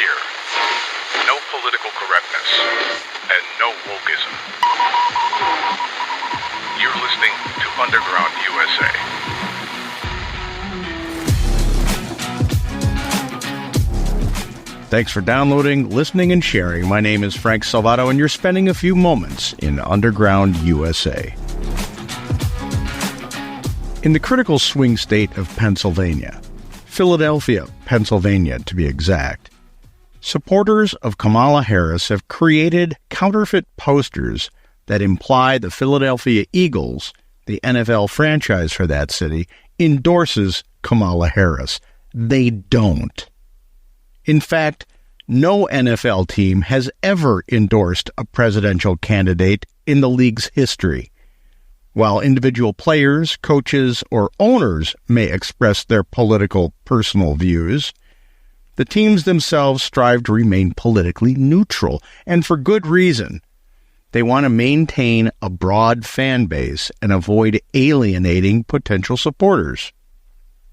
Here, no political correctness and no wokeism. You're listening to Underground USA. Thanks for downloading, listening, and sharing. My name is Frank Salvato, and you're spending a few moments in Underground USA. In the critical swing state of Pennsylvania, Philadelphia, Pennsylvania to be exact, supporters of Kamala Harris have created counterfeit posters that imply the Philadelphia Eagles, the NFL franchise for that city, endorses Kamala Harris. They don't. In fact, no NFL team has ever endorsed a presidential candidate in the league's history. While individual players, coaches, or owners may express their political personal views, the teams themselves strive to remain politically neutral, and for good reason. They want to maintain a broad fan base and avoid alienating potential supporters.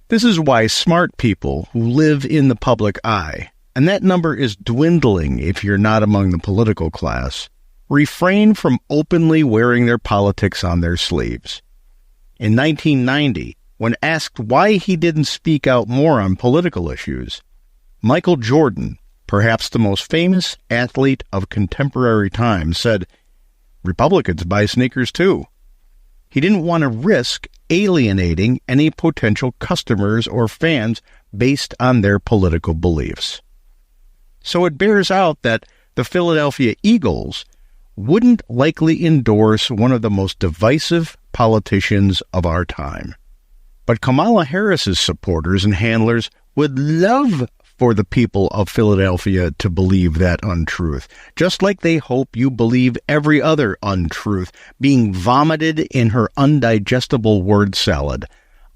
This is why smart people who live in the public eye, and that number is dwindling if you're not among the political class, refrain from openly wearing their politics on their sleeves. In 1990, when asked why he didn't speak out more on political issues, Michael Jordan, perhaps the most famous athlete of contemporary times, said, "Republicans buy sneakers too." He didn't want to risk alienating any potential customers or fans based on their political beliefs. So it bears out that the Philadelphia Eagles wouldn't likely endorse one of the most divisive politicians of our time. But Kamala Harris's supporters and handlers would love for the people of Philadelphia to believe that untruth, just like they hope you believe every other untruth being vomited in her undigestible word salad.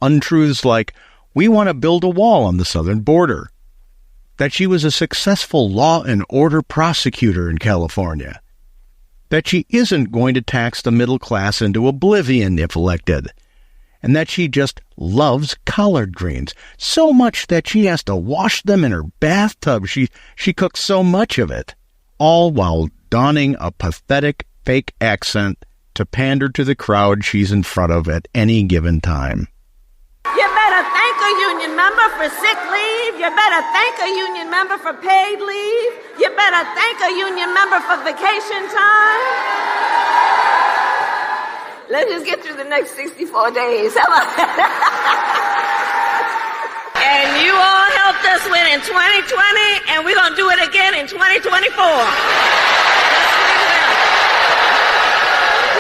Untruths like, we want to build a wall on the southern border, that she was a successful law and order prosecutor in California, that she isn't going to tax the middle class into oblivion if elected, and that she just loves collard greens, so much that she has to wash them in her bathtub. She cooks so much of it, all while donning a pathetic fake accent to pander to the crowd she's in front of at any given time. You better thank a union member for sick leave. You better thank a union member for paid leave. You better thank a union member for vacation time. Let's just get through the next 64 days. How about that? And you all helped us win in 2020, and we're going to do it again in 2024.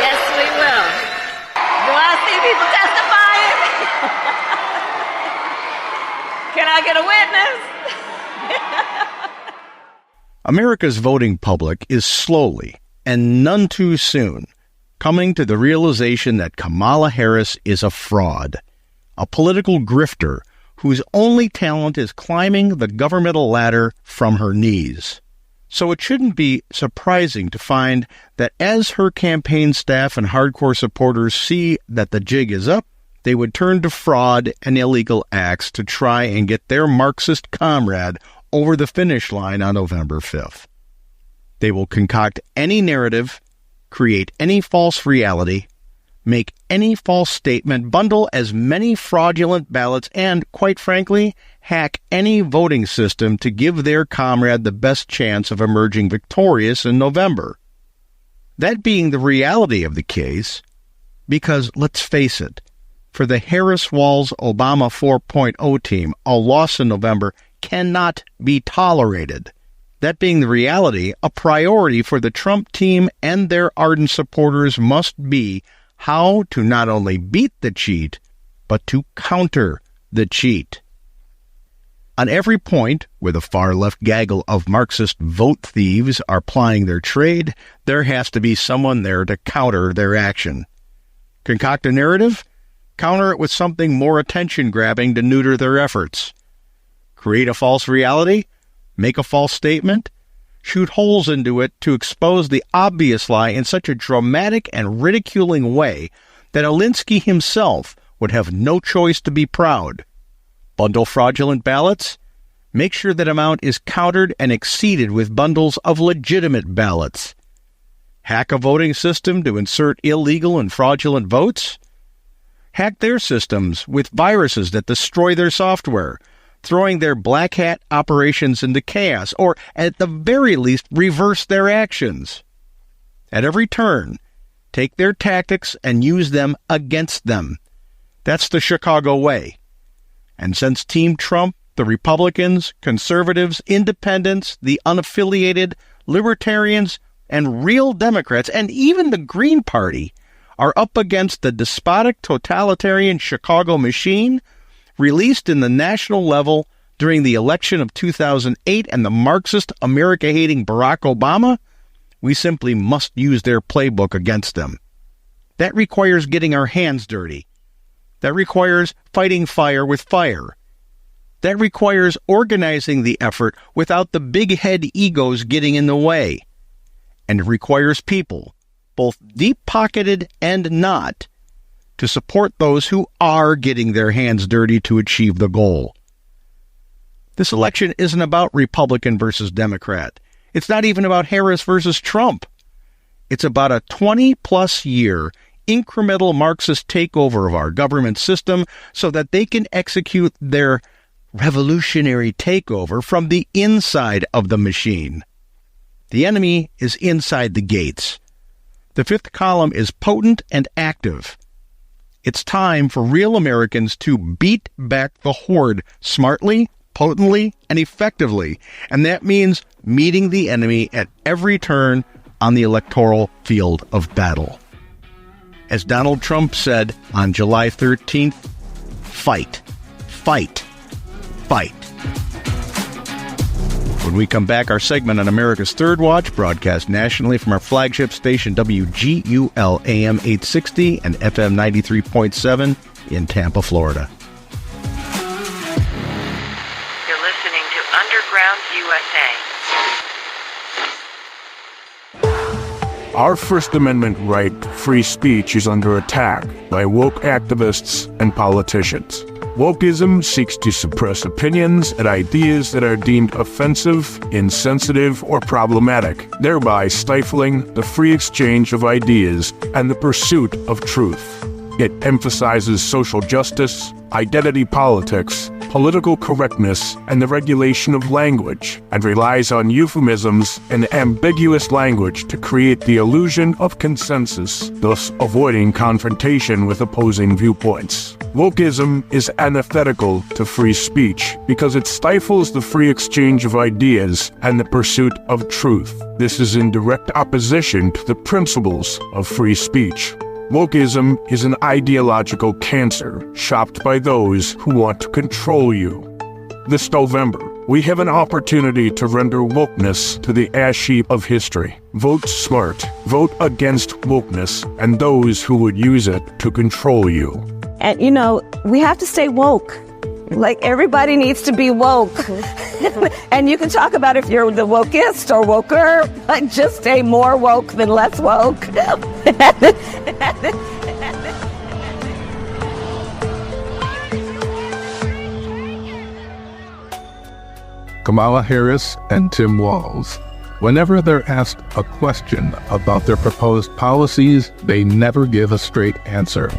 Yes, we will. Do I see people testifying? Can I get a witness? America's voting public is slowly, and none too soon, coming to the realization that Kamala Harris is a fraud, a political grifter whose only talent is climbing the governmental ladder from her knees. So it shouldn't be surprising to find that as her campaign staff and hardcore supporters see that the jig is up, they would turn to fraud and illegal acts to try and get their Marxist comrade over the finish line on November 5th. They will concoct any narrative, create any false reality, make any false statement, bundle as many fraudulent ballots, and, quite frankly, hack any voting system to give their comrade the best chance of emerging victorious in November. That being the reality of the case, because, let's face it, for the Harris-Walz Obama 4.0 team, a loss in November cannot be tolerated. That being the reality, a priority for the Trump team and their ardent supporters must be how to not only beat the cheat, but to counter the cheat. On every point where the far-left gaggle of Marxist vote thieves are plying their trade, there has to be someone there to counter their action. Concoct a narrative? Counter it with something more attention-grabbing to neuter their efforts. Create a false reality? Make a false statement? Shoot holes into it to expose the obvious lie in such a dramatic and ridiculing way that Alinsky himself would have no choice to be proud. Bundle fraudulent ballots? Make sure that amount is countered and exceeded with bundles of legitimate ballots. Hack a voting system to insert illegal and fraudulent votes? Hack their systems with viruses that destroy their software, throwing their black hat operations into chaos, or at the very least, reverse their actions. At every turn, take their tactics and use them against them. That's the Chicago way. And since Team Trump, the Republicans, conservatives, independents, the unaffiliated, libertarians, and real Democrats, and even the Green Party, are up against the despotic, totalitarian Chicago machine, released in the national level during the election of 2008 and the Marxist, America-hating Barack Obama, we simply must use their playbook against them. That requires getting our hands dirty. That requires fighting fire with fire. That requires organizing the effort without the big head egos getting in the way. And it requires people, both deep-pocketed and not, to support those who are getting their hands dirty to achieve the goal. This election isn't about Republican versus Democrat. It's not even about Harris versus Trump. It's about a 20-plus year incremental Marxist takeover of our government system so that they can execute their revolutionary takeover from the inside of the machine. The enemy is inside the gates. The fifth column is potent and active. It's time for real Americans to beat back the horde smartly, potently, and effectively, and that means meeting the enemy at every turn on the electoral field of battle. As Donald Trump said on July 13th, fight, fight, fight. When we come back, our segment on America's Third Watch, broadcast nationally from our flagship station WGUL AM 860 and FM 93.7 in Tampa, Florida. You're listening to Underground USA. Our First Amendment right, free speech, is under attack by woke activists and politicians. Wokeism seeks to suppress opinions and ideas that are deemed offensive, insensitive, or problematic, thereby stifling the free exchange of ideas and the pursuit of truth. It emphasizes social justice, identity politics, political correctness, and the regulation of language, and relies on euphemisms and ambiguous language to create the illusion of consensus, thus avoiding confrontation with opposing viewpoints. Wokeism is antithetical to free speech because it stifles the free exchange of ideas and the pursuit of truth. This is in direct opposition to the principles of free speech. Wokeism is an ideological cancer shopped by those who want to control you. This November, we have an opportunity to render wokeness to the ash heap of history. Vote smart. Vote against wokeness and those who would use it to control you. And, you know, we have to stay woke. Like, everybody needs to be woke. And you can talk about if you're the wokest or woker, but just stay more woke than less woke. Kamala Harris and Tim Walz. Whenever they're asked a question about their proposed policies, they never give a straight answer.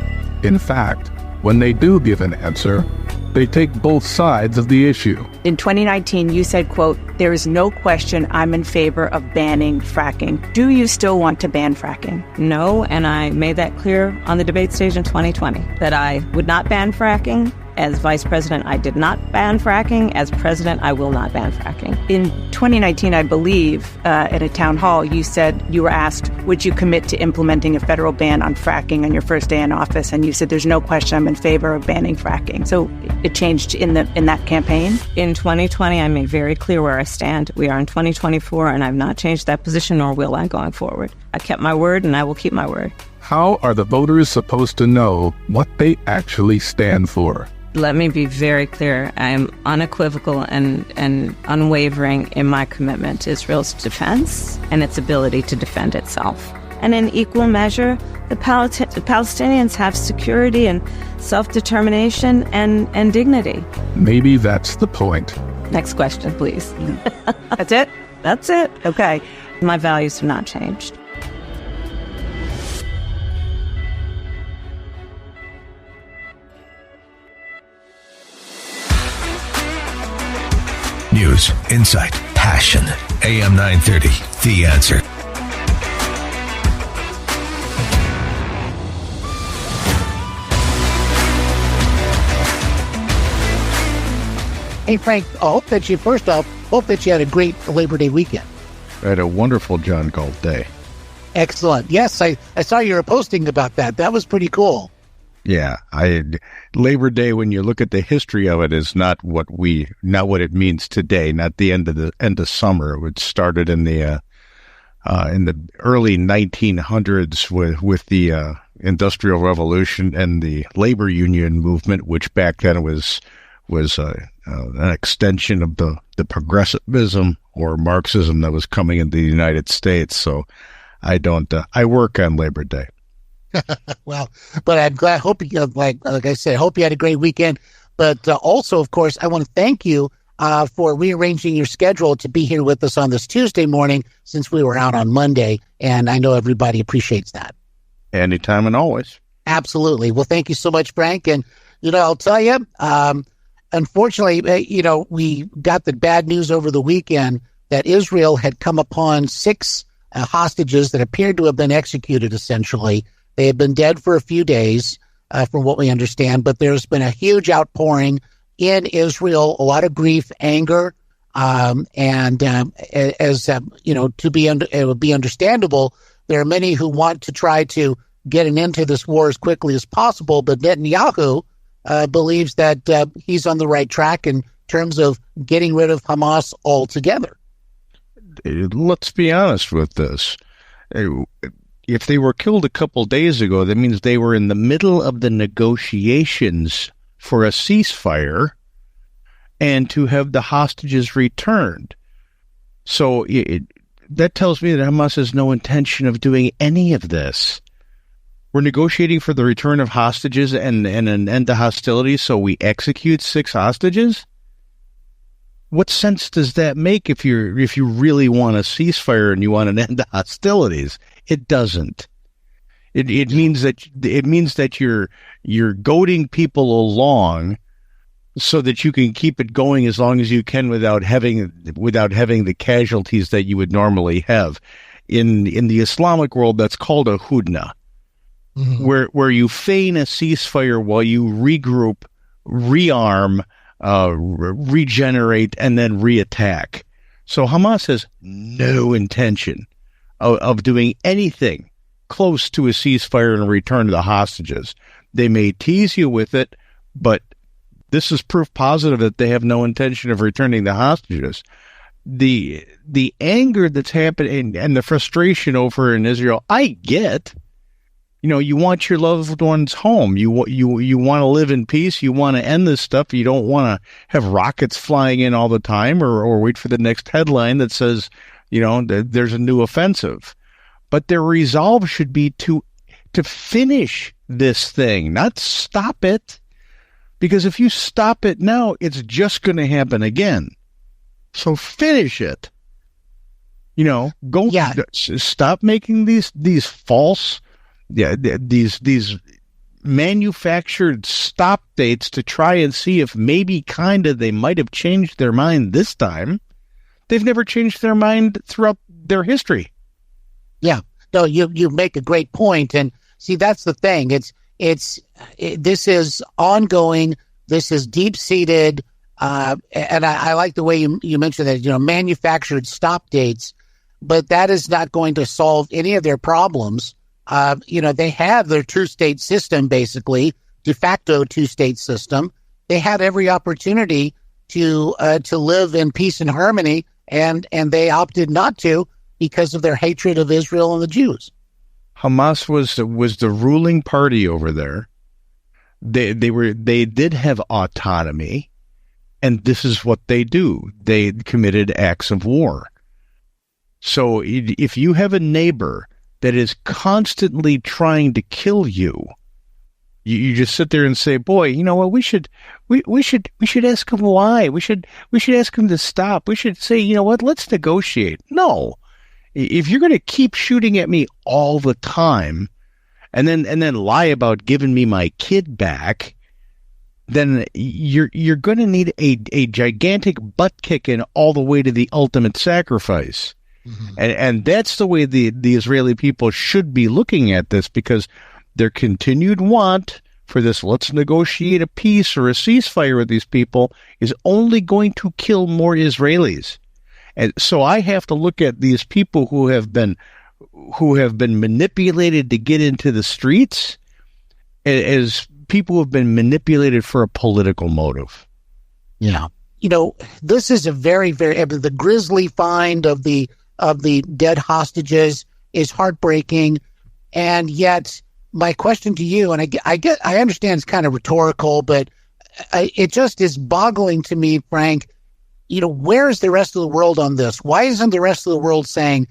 In fact, when they do give an answer, they take both sides of the issue. In 2019, you said, quote, "There is no question I'm in favor of banning fracking." Do you still want to ban fracking? No, and I made that clear on the debate stage in 2020, that I would not ban fracking. As vice president, I did not ban fracking. As president, I will not ban fracking. In 2019, I believe, at a town hall, you said you were asked, would you commit to implementing a federal ban on fracking on your first day in office? And you said, there's no question I'm in favor of banning fracking. So it changed in that campaign? In 2020, I made very clear where I stand. We are in 2024, and I've not changed that position, nor will I going forward. I kept my word, and I will keep my word. How are the voters supposed to know what they actually stand for? Let me be very clear. I am unequivocal and unwavering in my commitment to Israel's defense and its ability to defend itself. And in equal measure, the Palestinians have security and self-determination and dignity. Maybe that's the point. Next question, please. That's it? That's it. Okay. My values have not changed. News, insight, passion. AM 930, The Answer. Hey, Frank, I hope that you had a great Labor Day weekend. I had a wonderful John Galt day. Excellent. Yes, I saw you were posting about that. That was pretty cool. Yeah, Labor Day, when you look at the history of it, is not what it means today. Not the end of summer. It started in the early 1900s with the Industrial Revolution and the labor union movement, which back then was an extension of the progressivism or Marxism that was coming into the United States. So I work on Labor Day. Well, but I'm glad. Hope you like I said. Hope you had a great weekend. But also, of course, I want to thank you for rearranging your schedule to be here with us on this Tuesday morning, since we were out on Monday, and I know everybody appreciates that. Anytime and always. Absolutely. Well, thank you so much, Frank. And I'll tell you, unfortunately, we got the bad news over the weekend that Israel had come upon 6 hostages that appeared to have been executed. Essentially, they had been dead for a few days, from what we understand, but there's been a huge outpouring in Israel, a lot of grief, anger, and it would be understandable. There are many who want to try to get an end to this war as quickly as possible, but Netanyahu believes that he's on the right track in terms of getting rid of Hamas altogether. Let's be honest with this. If they were killed a couple days ago, that means they were in the middle of the negotiations for a ceasefire and to have the hostages returned. So that tells me that Hamas has no intention of doing any of this. We're negotiating for the return of hostages and an end to hostilities, so we execute 6 hostages? What sense does that make if you really want a ceasefire and you want an end to hostilities? It doesn't. It means that you're goading people along so that you can keep it going as long as you can without having the casualties that you would normally have. In the Islamic world, that's called a hudna, mm-hmm. where you feign a ceasefire while you regroup, rearm, regenerate, and then reattack. So Hamas has no intention of doing anything close to a ceasefire and a return to the hostages. They may tease you with it, but this is proof positive that they have no intention of returning the hostages. The anger that's happening and the frustration over in Israel, I get. You want your loved ones home. You want to live in peace. You want to end this stuff. You don't want to have rockets flying in all the time or wait for the next headline that says, that there's a new offensive. But their resolve should be to finish this thing, not stop it. Because if you stop it now, it's just going to happen again. So finish it. Stop making these false, these manufactured stop dates to try and see if maybe they might have changed their mind this time. They've never changed their mind throughout their history. Yeah, no, you make a great point, and see that's the thing. This is ongoing. This is deep seated, and I like the way you mentioned that. Manufactured stop dates, but that is not going to solve any of their problems. They have their two-state system, basically, de facto two-state system. They had every opportunity to live in peace and harmony, and they opted not to because of their hatred of Israel and the Jews. Hamas was the ruling party over there. They did have autonomy, and this is what they do. They committed acts of war. So if you have a neighbor that is constantly trying to kill you, you just sit there and say, boy, you know what, we should ask him why. We should ask him to stop. We should say, you know what, let's negotiate. No. If you're going to keep shooting at me all the time and then lie about giving me my kid back, then you're going to need a gigantic butt kicking all the way to the ultimate sacrifice. Mm-hmm. And that's the way the Israeli people should be looking at this, because their continued want for this, let's negotiate a peace or a ceasefire with these people, is only going to kill more Israelis. And so I have to look at these people who have been manipulated to get into the streets as people who have been manipulated for a political motive. Yeah. You know, this is a very, very, the grisly find of the dead hostages is heartbreaking. And yet my question to you, and I understand it's kind of rhetorical, but it just is boggling to me, Frank. You know, where is the rest of the world on this? Why isn't the rest of the world saying,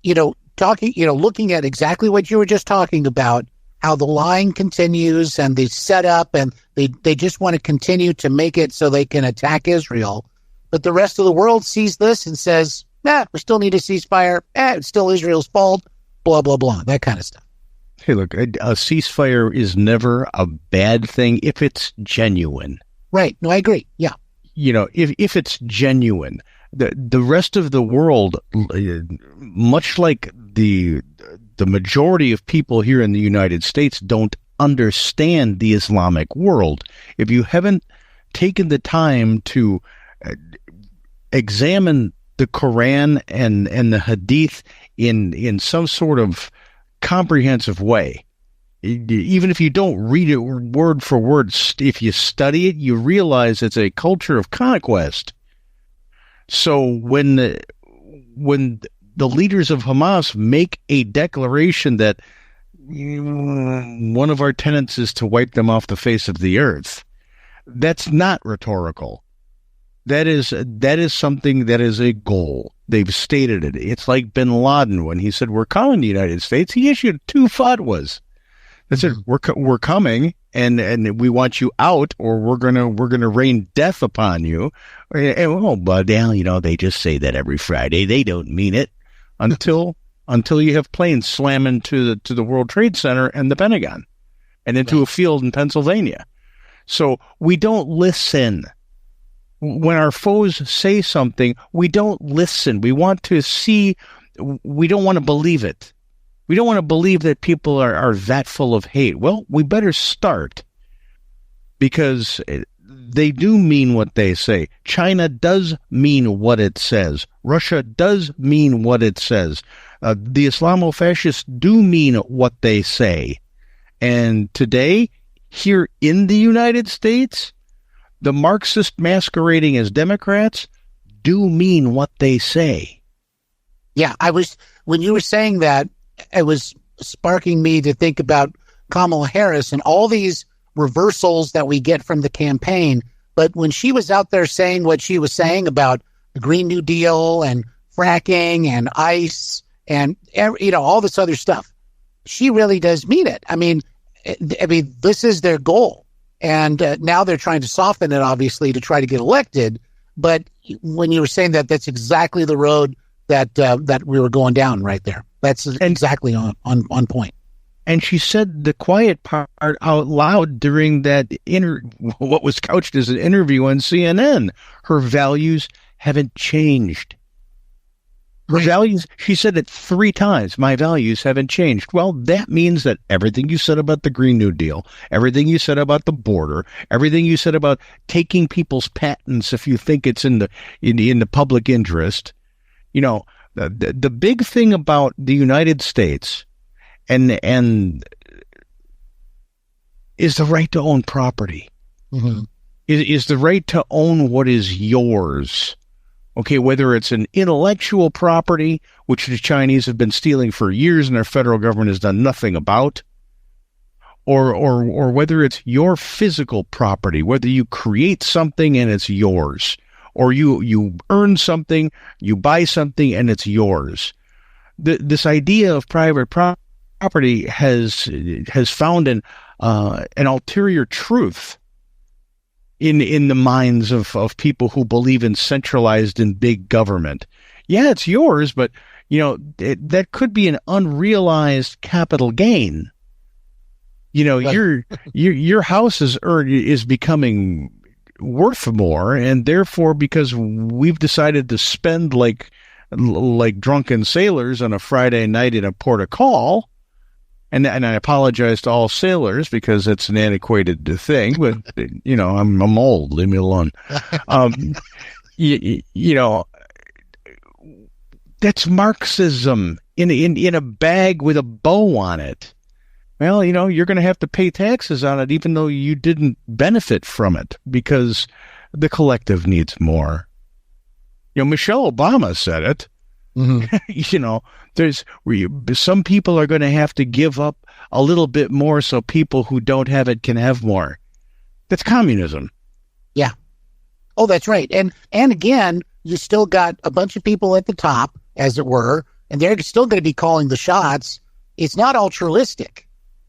looking at exactly what you were just talking about, how the lying continues and the setup, and they just want to continue to make it so they can attack Israel. But the rest of the world sees this and says, we still need a ceasefire. It's still Israel's fault, blah, blah, blah, that kind of stuff. Hey, look, a ceasefire is never a bad thing if it's genuine. Right. No, I agree. Yeah. You know, if it's genuine, the rest of the world, much like the majority of people here in the United States, don't understand the Islamic world. If you haven't taken the time to examine the Quran and the Hadith in some sort of comprehensive way, even if you don't read it word for word, if you study it, you realize it's a culture of conquest. So when the leaders of Hamas make a declaration that one of our tenets is to wipe them off the face of the earth, that's not rhetorical. That is something that is a goal. They've stated it. It's like bin Laden when he said, we're coming to the United States. He issued 2 fatwas. They said, we're coming, and we want you out, or we're gonna rain death upon you. And, but now, they just say that every Friday. They don't mean it until you have planes slam into the World Trade Center and the Pentagon, and into a field in Pennsylvania. So we don't listen. When our foes say something, we don't listen. We want to see. We don't want to believe it. We don't want to believe that people are that full of hate. Well, we better start, because they do mean what they say. China does mean what it says. Russia does mean what it says. The Islamo-fascists do mean what they say. And today, here in the United States, the Marxist masquerading as Democrats do mean what they say. Yeah, when you were saying that, it was sparking me to think about Kamala Harris and all these reversals that we get from the campaign. But when she was out there saying what she was saying about the Green New Deal and fracking and ICE and all this other stuff, she really does mean it. I mean, this is their goal. And now they're trying to soften it, obviously, to try to get elected. But when you were saying that, that's exactly the road that we were going down right there. That's exactly on point. And she said the quiet part out loud during that what was couched as an interview on CNN. Her values haven't changed. Her values, she said it 3 times, my values haven't changed. Well, that means that everything you said about the Green New Deal, everything you said about the border, everything you said about taking people's patents if you think it's in the public interest, the big thing about the United States and is the right to own property. Mm-hmm. Is the right to own what is yours. Okay, whether it's an intellectual property, which the Chinese have been stealing for years and our federal government has done nothing about, or whether it's your physical property, whether you create something and it's yours, or you earn something, you buy something and it's yours. this idea of private property has found an ulterior truth in the minds of people who believe in centralized and big government. Yeah, it's yours, but that could be an unrealized capital gain. Right. your house is becoming worth more, and therefore, because we've decided to spend like drunken sailors on a Friday night in a port of call, and I apologize to all sailors because it's an antiquated thing, but I'm old, leave me alone. That's Marxism in a bag with a bow on it. Well, you're going to have to pay taxes on it, even though you didn't benefit from it, because the collective needs more. Michelle Obama said it. Mm-hmm. There's some people are going to have to give up a little bit more so people who don't have it can have more. That's communism. Yeah. Oh, that's right. And again, you still got a bunch of people at the top, as it were, and they're still going to be calling the shots. It's not altruistic.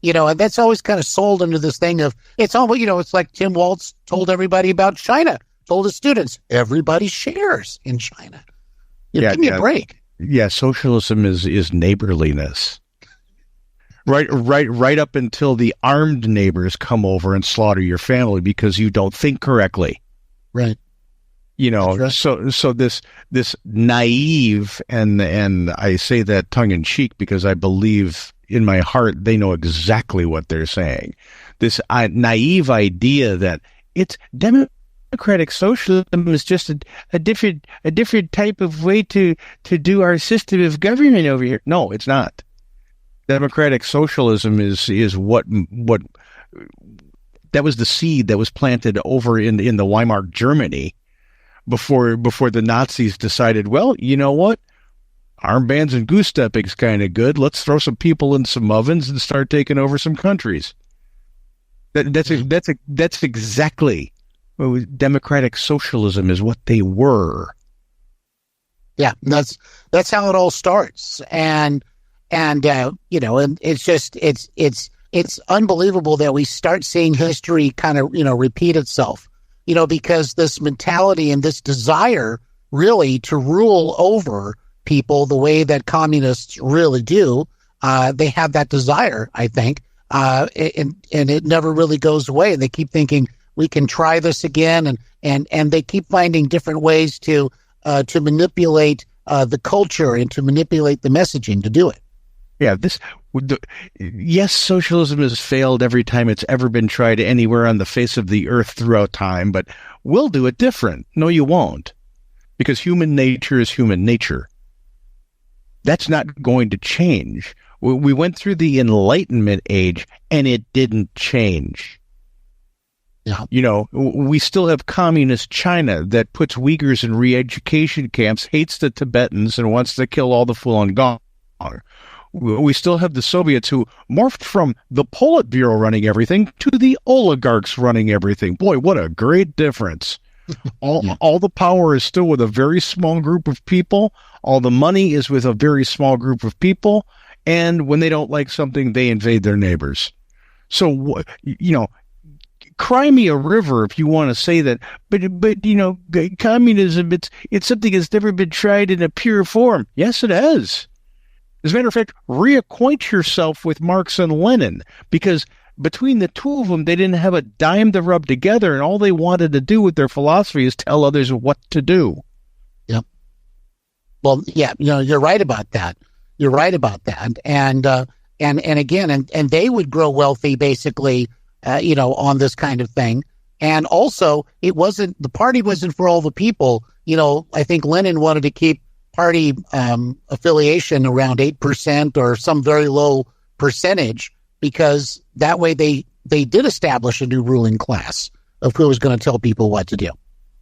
And that's always kind of sold into this thing of, it's all, it's like Tim Walz told everybody about China, told his students, everybody shares in China. Give me a break. Yeah, socialism is neighborliness. Right up until the armed neighbors come over and slaughter your family because you don't think correctly. Right. Right. So this naive, and I say that tongue in cheek because I believe in my heart they know exactly what they're saying. This naive idea that it's democratic socialism is just a different type of way to do our system of government over here. No, it's not. Democratic socialism is what that was the seed that was planted over in the Weimar Germany before the Nazis decided, well, you know what? Armbands and goose stepping's kind of good. Let's throw some people in some ovens and start taking over some countries. That's exactly what democratic socialism is, what they were. Yeah, that's how it all starts, and it's just it's unbelievable that we start seeing history kind of repeat itself, because this mentality and this desire really to rule over people the way that communists really do, they have that desire, I think, and it never really goes away. And they keep thinking we can try this again, and they keep finding different ways to manipulate the culture and to manipulate the messaging to do it. Yeah, yes, socialism has failed every time it's ever been tried anywhere on the face of the earth throughout time, but we'll do it different. No, you won't, because human nature is human nature. That's not going to change. We went through the Enlightenment age, and it didn't change. Yeah. We still have communist China that puts Uyghurs in re-education camps, hates the Tibetans, and wants to kill all the Falun Gong. We still have the Soviets who morphed from the Politburo running everything to the oligarchs running everything. Boy, what a great difference. All the power is still with a very small group of people. All the money is with a very small group of people. And when they don't like something, they invade their neighbors. So, cry me a river if you want to say that. But communism, it's something that's never been tried in a pure form. Yes, it has. As a matter of fact, reacquaint yourself with Marx and Lenin, because between the two of them, they didn't have a dime to rub together, and all they wanted to do with their philosophy is tell others what to do. Yep. Well, yeah, you're right about that. You're right about that. And again, they would grow wealthy basically, on this kind of thing. And also, the party wasn't for all the people. I think Lenin wanted to keep party affiliation around 8% or some very low percentage, because that way they did establish a new ruling class of who was going to tell people what to do.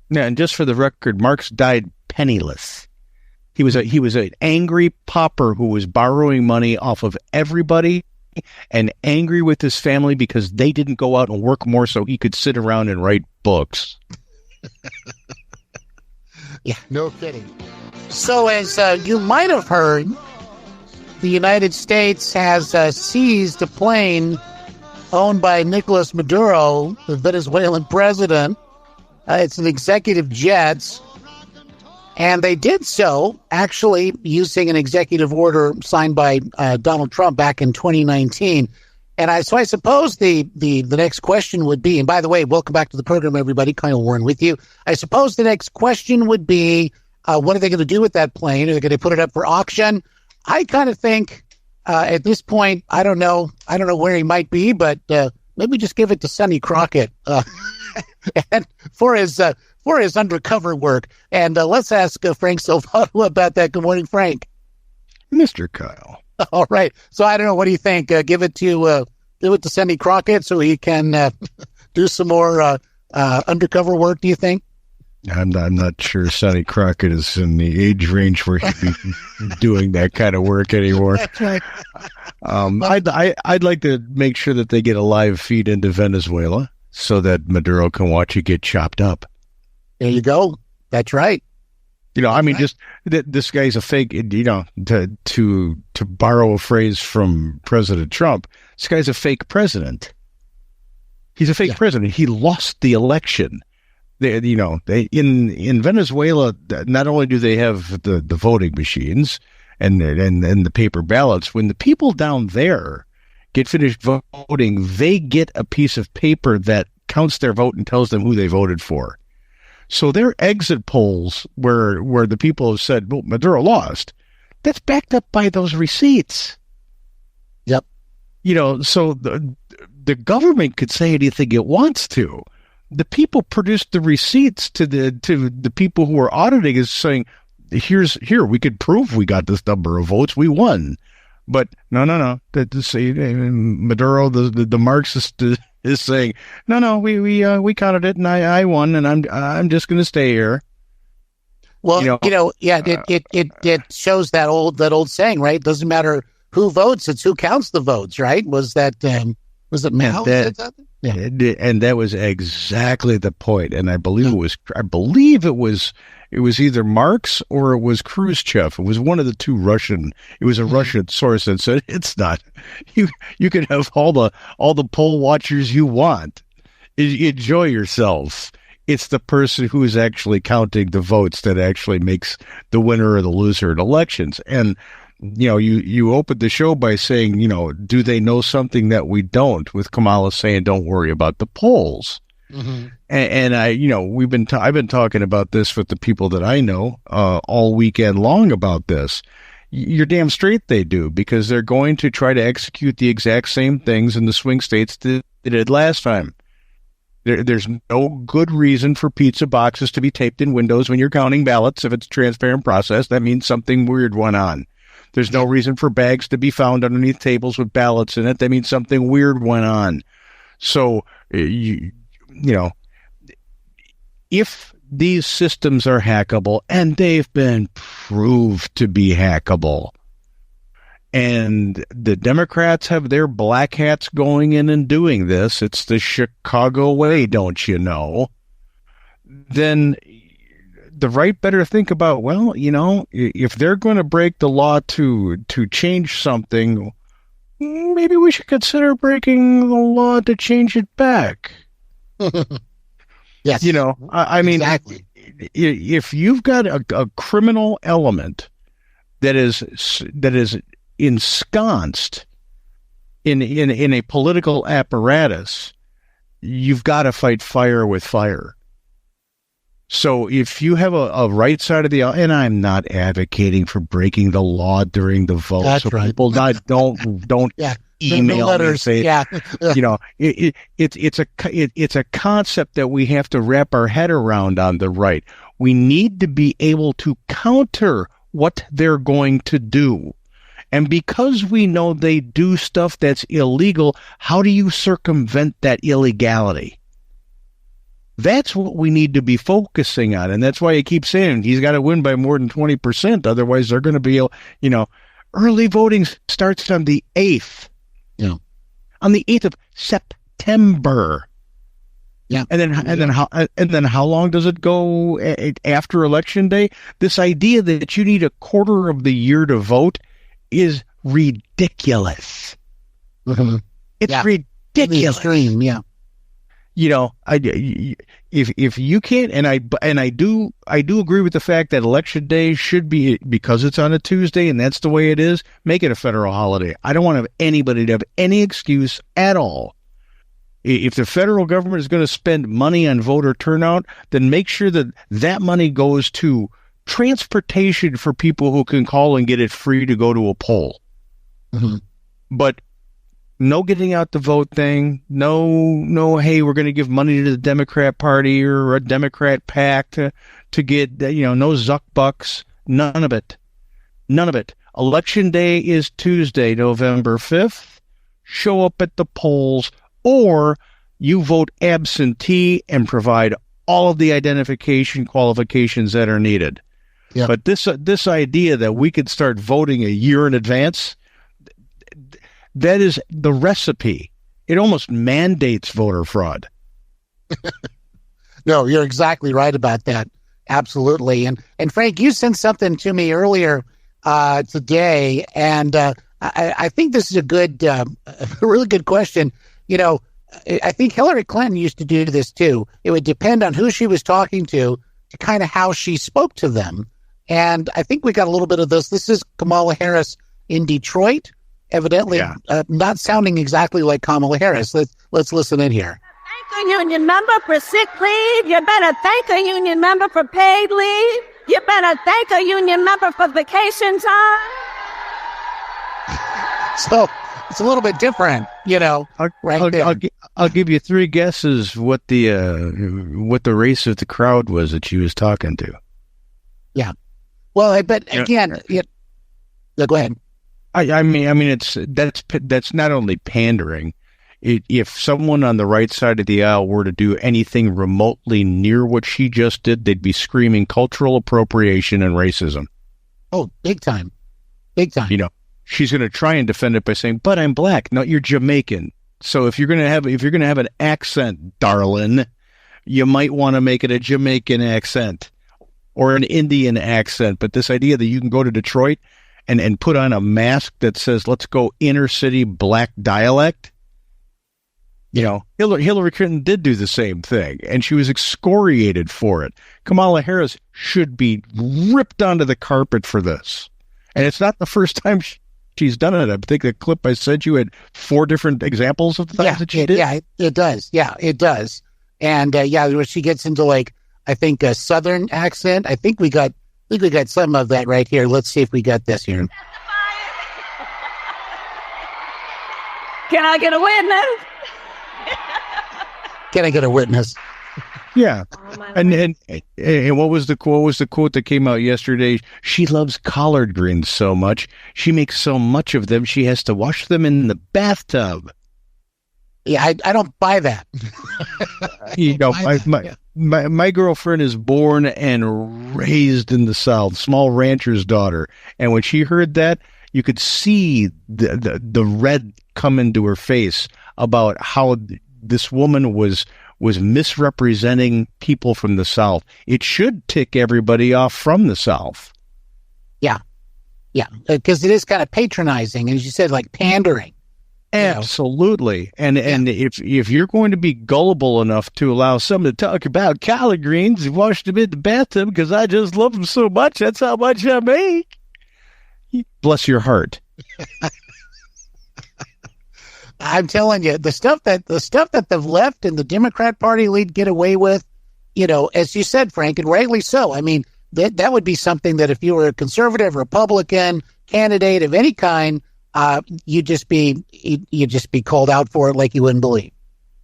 Yeah, and just for the record, Marx died penniless. He was an angry pauper who was borrowing money off of everybody and angry with his family because they didn't go out and work more so he could sit around and write books. Yeah, no kidding. So as you might have heard, the United States has seized a plane owned by Nicolas Maduro, the Venezuelan president. It's an executive jet, and they did so actually using an executive order signed by Donald Trump back in 2019. And I suppose the next question would be, and by the way, welcome back to the program, everybody. Kyle Warren with you. I suppose the next question would be, what are they going to do with that plane? Are they going to put it up for auction? I kind of think at this point, I don't know where he might be, but maybe just give it to Sonny Crockett and for his undercover work. And let's ask Frank Silvato about that. Good morning, Frank. Mr. Kyle. All right. So I don't know. What do you think? Give it to Sonny Crockett so he can do some more undercover work. Do you think? I'm not sure Sonny Crockett is in the age range where he'd be doing that kind of work anymore. That's right. I'd like to make sure that they get a live feed into Venezuela so that Maduro can watch it get chopped up. There you go. That's right. Just this guy's a fake. To borrow a phrase from President Trump, this guy's a fake president. He's a fake president. He lost the election. They in Venezuela, not only do they have the voting machines and the paper ballots, when the people down there get finished voting, they get a piece of paper that counts their vote and tells them who they voted for. So their exit polls where the people have said, well, Maduro lost, that's backed up by those receipts. Yep. So the government could say anything it wants to. The people produced the receipts to the people who are auditing is saying, here, we could prove we got this number of votes. We won. But no. Maduro, the Marxist is saying, no, we counted it and I won and I'm just going to stay here. Well, it shows that old saying, right? It doesn't matter who votes, it's who counts the votes, right? Was it Mao? Yeah. And that was exactly the point. And I believe it was either Marx or it was Khrushchev. It was one of the two Russian. It was a Russian source that said it's not. You can have all the poll watchers you want. Enjoy yourselves. It's the person who is actually counting the votes that actually makes the winner or the loser in elections. And you opened the show by saying, do they know something that we don't? With Kamala saying, "Don't worry about the polls." Mm-hmm. And I've been talking about this with the people that I know all weekend long about this. You're damn straight they do, because they're going to try to execute the exact same things in the swing states that they did last time. There's no good reason for pizza boxes to be taped in windows when you're counting ballots. If it's a transparent process, that means something weird went on. There's no reason for bags to be found underneath tables with ballots in it. That means something weird went on. So, if these systems are hackable, and they've been proved to be hackable, and the Democrats have their black hats going in and doing this, it's the Chicago way, don't you know? Then the right better think about, if they're going to break the law to change something, maybe we should consider breaking the law to change it back. Yes. Exactly. If you've got a criminal element that is ensconced in a political apparatus, you've got to fight fire with fire. So if you have a right side of the aisle, and I'm not advocating for breaking the law during the vote, that's so right. People don't email me and say, it's a concept that we have to wrap our head around on the right. We need to be able to counter what they're going to do. And because we know they do stuff that's illegal, how do you circumvent that illegality? That's what we need to be focusing on. And that's why you keep saying he's got to win by more than 20%. Otherwise, they're going to be, early voting starts on the 8th. Yeah. On the 8th of September. Yeah. And then how long does it go after Election Day? This idea that you need a quarter of the year to vote is ridiculous. Mm-hmm. It's Yeah. ridiculous. The extreme, yeah. You know, if you can't, and I do agree with the fact that election day should be, because it's on a Tuesday and that's the way it is, make it a federal holiday. I don't want to have anybody to have any excuse at all. If the federal government is going to spend money on voter turnout, then make sure that that money goes to transportation for people who can call and get it free to go to a poll. Mm-hmm. But no getting out the vote thing. No, hey, we're going to give money to the Democrat Party or a Democrat PAC to get, no Zuck bucks. None of it. None of it. Election day is Tuesday, November 5th. Show up at the polls, or you vote absentee and provide all of the identification qualifications that are needed. Yep. But this idea that we could start voting a year in advance, that is the recipe. It almost mandates voter fraud. No, you're exactly right about that. Absolutely. And Frank, you sent something to me earlier today, and I think this is a really good question. I think Hillary Clinton used to do this too. It would depend on who she was talking to kind of how she spoke to them. And I think we got a little bit of this. This is Kamala Harris in Detroit, evidently not sounding exactly like Kamala Harris. Let's listen in here. Thank a union member for sick leave. You better thank a union member for paid leave. You better thank a union member for vacation time. So it's a little bit different, I'll give you three guesses what the race of the crowd was that she was talking to. Yeah. Well, but again, go ahead. I mean, that's not only pandering. If someone on the right side of the aisle were to do anything remotely near what she just did, they'd be screaming cultural appropriation and racism. Oh, big time. Big time. She's going to try and defend it by saying, "But I'm black." No, you're Jamaican. So if you're going to have an accent, darling, you might want to make it a Jamaican accent or an Indian accent. But this idea that you can go to Detroit and put on a mask that says, "Let's go inner city black dialect." Hillary Clinton did do the same thing, and she was excoriated for it. Kamala Harris should be ripped onto the carpet for this. And it's not the first time she's done it. I think the clip I sent you had 4 different examples of the things that she did. Yeah, it does. Yeah, it does. And when she gets into I think a Southern accent, I think we got some of that right here. Let's see if we got this here. Can I get a witness? Can I get a witness? Yeah. And what was the quote that came out yesterday? She loves collard greens so much. She makes so much of them, she has to wash them in the bathtub. Yeah, I don't buy that. My girlfriend is born and raised in the South, small rancher's daughter. And when she heard that, you could see the red come into her face about how this woman was misrepresenting people from the South. It should tick everybody off from the South. Yeah. Yeah. Because it is kind of patronizing. And as you said, pandering. Absolutely. And if you're going to be gullible enough to allow someone to talk about collard greens and wash them in the bathtub because I just love them so much, that's how much I make. Bless your heart. I'm telling you, the stuff that the left and the Democrat Party lead get away with, as you said, Frank, and rightly so. I mean, that would be something that if you were a conservative Republican candidate of any kind, you'd just be called out for it like you wouldn't believe.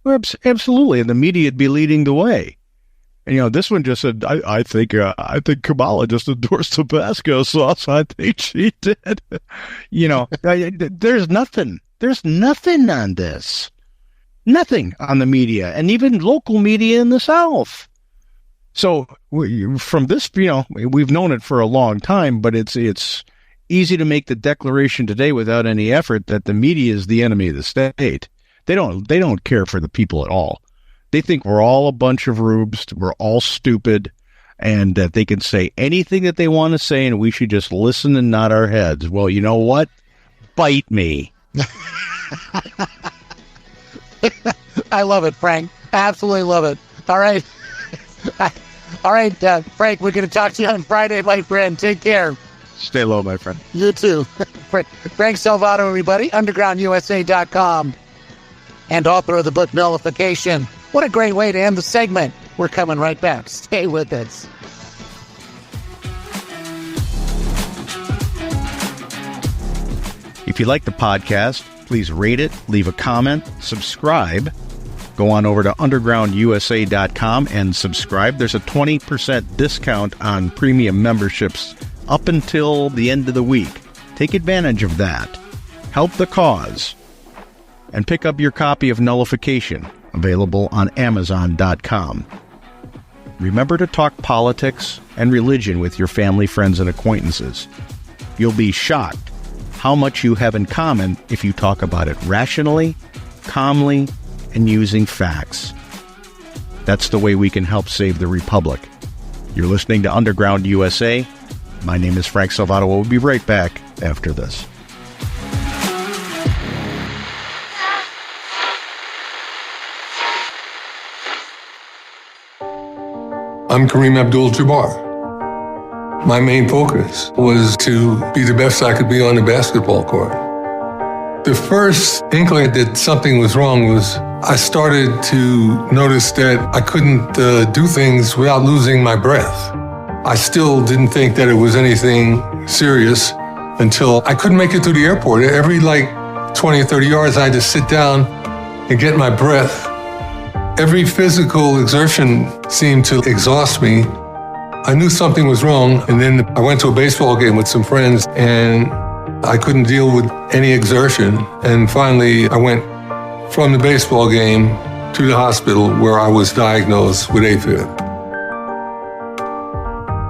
Well, absolutely, and the media would be leading the way. And this one just said, I think Kamala just endorsed Tabasco sauce. I think she did. There's nothing. There's nothing on this. Nothing on the media, and even local media in the South. So from this, we've known it for a long time, but it's easy to make the declaration today without any effort that the media is the enemy of the state. They don't care for the people at all. They think we're all a bunch of rubes, we're all stupid, and that they can say anything that they want to say, and we should just listen and nod our heads. Well, you know what? bite me. I love it, Frank. Absolutely love it. All right. All right, Frank, we're going to talk to you on Friday, my friend. Take care. Stay low, my friend. You too. Frank Salvato, everybody, undergroundusa.com, and author of the book Nullification. What a great way to end the segment. We're coming right back. Stay with us. If you like the podcast, please rate it, leave a comment, subscribe. Go on over to undergroundusa.com and subscribe. There's a 20% discount on premium memberships up until the end of the week. Take advantage of that. Help the cause. And pick up your copy of Nullification, available on Amazon.com. Remember to talk politics and religion with your family, friends, and acquaintances. You'll be shocked how much you have in common if you talk about it rationally, calmly, and using facts. That's the way we can help save the Republic. You're listening to Underground USA. My name is Frank Salvato. We'll be right back after this. I'm Kareem Abdul-Jabbar. My main focus was to be the best I could be on the basketball court. The first inkling that something was wrong was I started to notice that I couldn't do things without losing my breath. I still didn't think that it was anything serious until I couldn't make it to the airport. Every 20 or 30 yards, I had to sit down and get my breath. Every physical exertion seemed to exhaust me. I knew something was wrong, and then I went to a baseball game with some friends, and I couldn't deal with any exertion. And finally, I went from the baseball game to the hospital where I was diagnosed with AFib.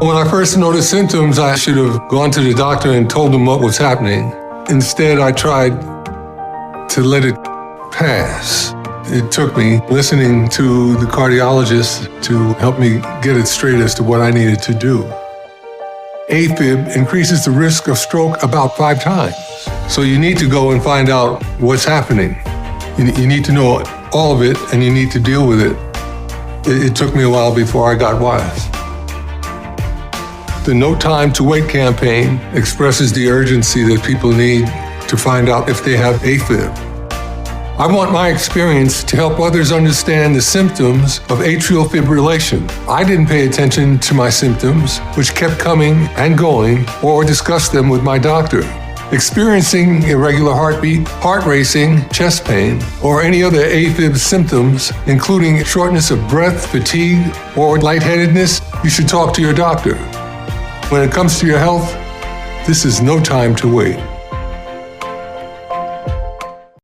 When I first noticed symptoms, I should have gone to the doctor and told him what was happening. Instead, I tried to let it pass. It took me listening to the cardiologist to help me get it straight as to what I needed to do. AFib increases the risk of stroke about 5 times. So you need to go and find out what's happening. You need to know all of it, and you need to deal with it. It took me a while before I got wise. The No Time to Wait campaign expresses the urgency that people need to find out if they have AFib. I want my experience to help others understand the symptoms of atrial fibrillation. I didn't pay attention to my symptoms, which kept coming and going, or discuss them with my doctor. Experiencing irregular heartbeat, heart racing, chest pain, or any other AFib symptoms, including shortness of breath, fatigue, or lightheadedness, you should talk to your doctor. When it comes to your health, this is no time to wait.